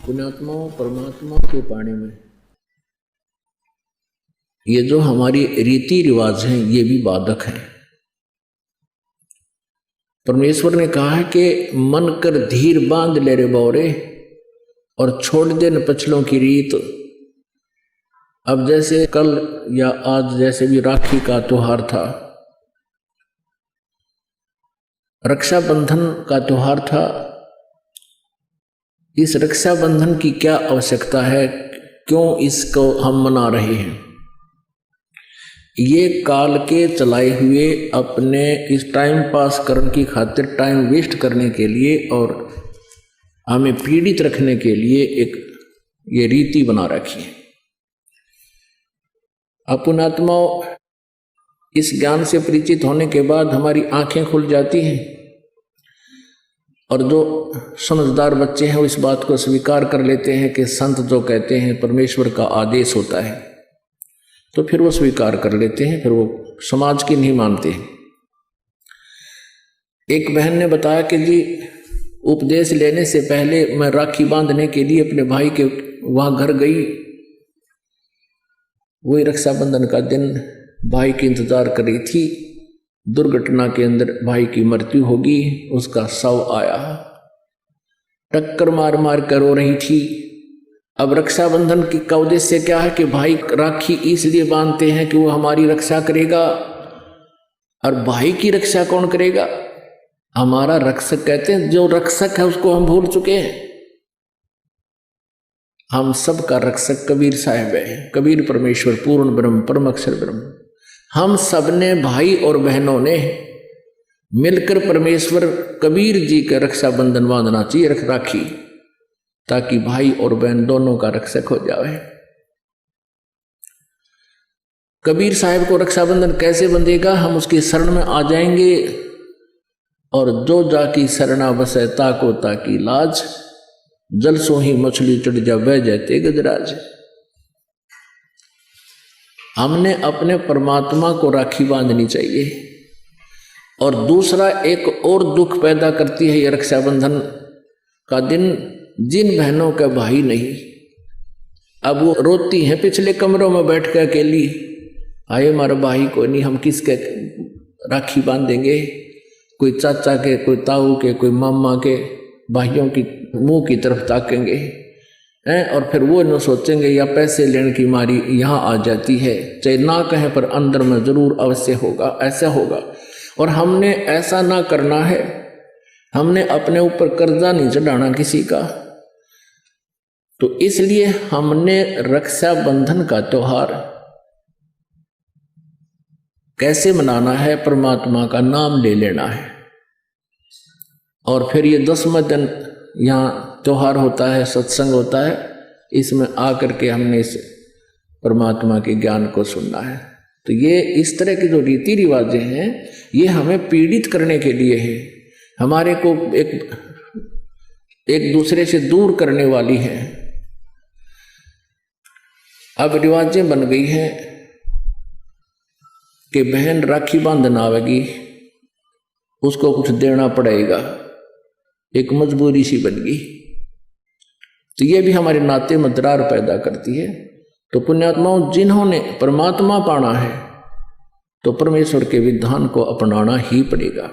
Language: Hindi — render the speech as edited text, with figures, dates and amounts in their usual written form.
पुण्यात्माओं परमात्मा के पाने में ये जो हमारी रीति रिवाज हैं ये भी बाधक हैं। परमेश्वर ने कहा है कि मन कर धीर बांध ले रे बौरे और छोड़ दे न पछलों की रीत। अब जैसे कल या आज जैसे भी राखी का त्योहार था, रक्षाबंधन का त्योहार था, इस रक्षाबंधन की क्या आवश्यकता है, क्यों इसको हम मना रहे हैं? ये काल के चलाए हुए अपने इस टाइम पास करने की खातिर, टाइम वेस्ट करने के लिए और हमें पीड़ित रखने के लिए एक ये रीति बना रखी है। पुण्यात्माओं, इस ज्ञान से परिचित होने के बाद हमारी आंखें खुल जाती हैं और जो समझदार बच्चे हैं वो इस बात को स्वीकार कर लेते हैं कि संत जो कहते हैं परमेश्वर का आदेश होता है, तो फिर वो स्वीकार कर लेते हैं, फिर वो समाज की नहीं मानते हैं। एक बहन ने बताया कि जी उपदेश लेने से पहले मैं राखी बांधने के लिए अपने भाई के वहाँ घर गई। वही रक्षाबंधन का दिन भाई की इंतजार कर रही थी। दुर्घटना के अंदर भाई की मृत्यु होगी, उसका शव आया, टक्कर मार मार कर रो रही थी। अब रक्षाबंधन का उद्देश्य क्या है कि भाई राखी इसलिए बांधते हैं कि वो हमारी रक्षा करेगा। और भाई की रक्षा कौन करेगा? हमारा रक्षक कहते हैं, जो रक्षक है उसको हम भूल चुके हैं। हम सब का रक्षक कबीर साहब है। कबीर परमेश्वर पूर्ण ब्रह्म परम अक्षर ब्रह्म। हम सब ने भाई और बहनों ने मिलकर परमेश्वर कबीर जी का रक्षाबंधन बांधना चाहिए, राखी, ताकि भाई और बहन दोनों का रक्षक हो जाए। कबीर साहब को रक्षाबंधन कैसे बंधेगा? हम उसकी शरण में आ जाएंगे और जो जाकी शरणा बसे ताको ताकी लाज, जल सो ही मछली चढ़ जा बह जाते गजराज। हमने अपने परमात्मा को राखी बांधनी चाहिए। और दूसरा एक और दुख पैदा करती है ये रक्षाबंधन का दिन, जिन बहनों का भाई नहीं, अब वो रोती हैं पिछले कमरों में बैठ कर अकेली, आए हमारा भाई को नहीं, हम किसके राखी बांधेंगे? कोई चाचा के, कोई ताऊ के, कोई मामा के भाइयों की मुंह की तरफ ताकेंगे हैं। और फिर वो न सोचेंगे या पैसे लेने की मारी यहाँ आ जाती है, चाहे ना कहें पर अंदर में जरूर अवश्य होगा, ऐसा होगा। और हमने ऐसा ना करना है। हमने अपने ऊपर कर्जा नहीं चढ़ाना किसी का। तो इसलिए हमने रक्षाबंधन का त्योहार कैसे मनाना है? परमात्मा का नाम ले लेना है। और फिर ये 10वां दिन यहाँ त्योहार होता है, सत्संग होता है, इसमें आकर के हमने इस परमात्मा के ज्ञान को सुनना है। तो ये इस तरह की जो रीति रिवाजें हैं ये हमें पीड़ित करने के लिए है, हमारे को एक दूसरे से दूर करने वाली है। अब रिवाजें बन गई हैं कि बहन राखी बांधना आवेगी, उसको कुछ देना पड़ेगा, एक मजबूरी सी बन गई। तो ये भी हमारे नाते में दरार पैदा करती है। तो पुण्यात्माओं, जिन्होंने परमात्मा पाना है तो परमेश्वर के विधान को अपनाना ही पड़ेगा।